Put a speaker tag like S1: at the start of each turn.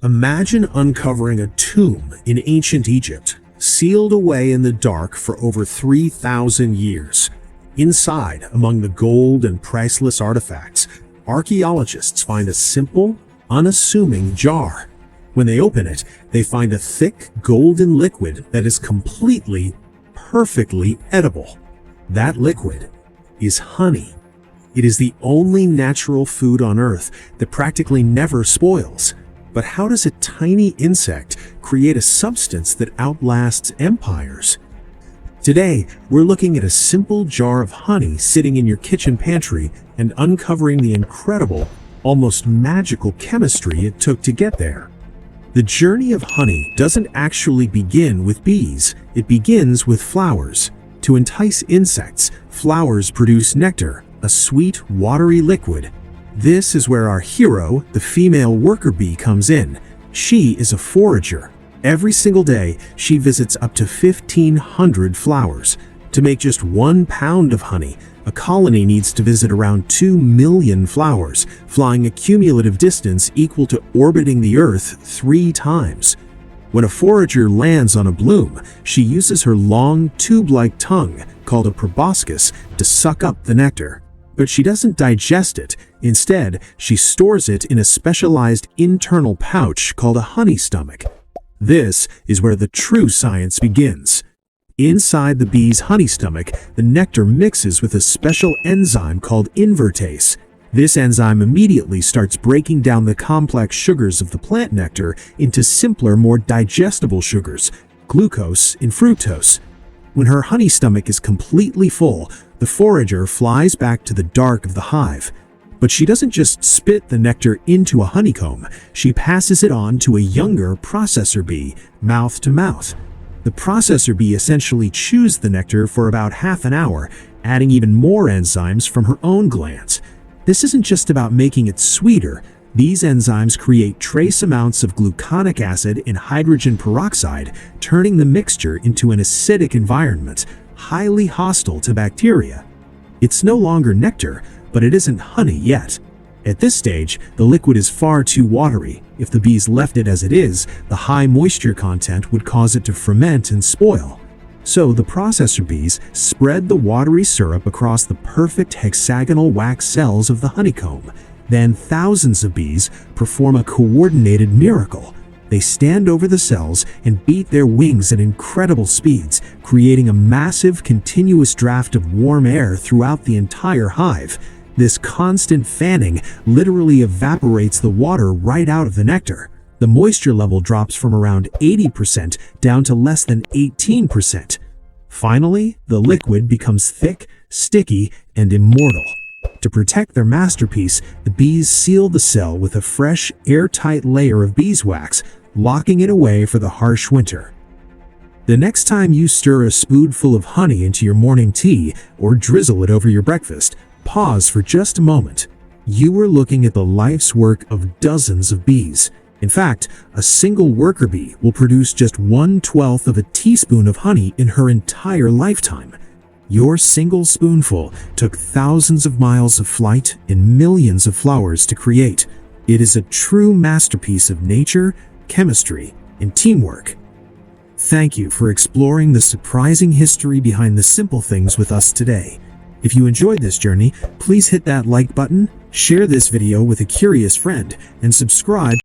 S1: Imagine uncovering a tomb in ancient Egypt, sealed away in the dark for over 3,000 years. Inside, among the gold and priceless artifacts, archaeologists find a simple, unassuming jar. When they open it, they find a thick, golden liquid that is perfectly edible. That liquid is honey. It is the only natural food on Earth that practically never spoils. But how does a tiny insect create a substance that outlasts empires? Today, we're looking at a simple jar of honey sitting in your kitchen pantry and uncovering the incredible, almost magical chemistry it took to get there. The journey of honey doesn't actually begin with bees, it begins with flowers. To entice insects, flowers produce nectar, a sweet, watery liquid. This is where our hero, the female worker bee, comes in. She is a forager. Every single day, she visits up to 1,500 flowers. To make just 1 pound of honey, a colony needs to visit around 2 million flowers, flying a cumulative distance equal to orbiting the Earth 3 times. When a forager lands on a bloom, she uses her long, tube-like tongue, called a proboscis, to suck up the nectar. But she doesn't digest it. Instead, she stores it in a specialized internal pouch called a honey stomach. This is where the true science begins. Inside the bee's honey stomach, the nectar mixes with a special enzyme called invertase. This enzyme immediately starts breaking down the complex sugars of the plant nectar into simpler, more digestible sugars, glucose and fructose. When her honey stomach is completely full, the forager flies back to the dark of the hive. But she doesn't just spit the nectar into a honeycomb, she passes it on to a younger processor bee, mouth to mouth. The processor bee essentially chews the nectar for about half an hour, adding even more enzymes from her own glands. This isn't just about making it sweeter. These enzymes create trace amounts of gluconic acid and hydrogen peroxide, turning the mixture into an acidic environment, highly hostile to bacteria. It's no longer nectar, but it isn't honey yet. At this stage, the liquid is far too watery. If the bees left it as it is, the high moisture content would cause it to ferment and spoil. So the processor bees spread the watery syrup across the perfect hexagonal wax cells of the honeycomb. Then thousands of bees perform a coordinated miracle. They stand over the cells and beat their wings at incredible speeds, creating a massive, continuous draft of warm air throughout the entire hive. This constant fanning literally evaporates the water right out of the nectar. The moisture level drops from around 80% down to less than 18%. Finally, the liquid becomes thick, sticky, and immortal. To protect their masterpiece, the bees seal the cell with a fresh, airtight layer of beeswax, locking it away for the harsh winter. The next time you stir a spoonful of honey into your morning tea or drizzle it over your breakfast, pause for just a moment. You are looking at the life's work of dozens of bees. In fact, a single worker bee will produce just 1/12 of a teaspoon of honey in her entire lifetime. Your single spoonful took thousands of miles of flight and millions of flowers to create. It is a true masterpiece of nature, chemistry, and teamwork. Thank you for exploring the surprising history behind the simple things with us today. If you enjoyed this journey, please hit that like button, share this video with a curious friend, and subscribe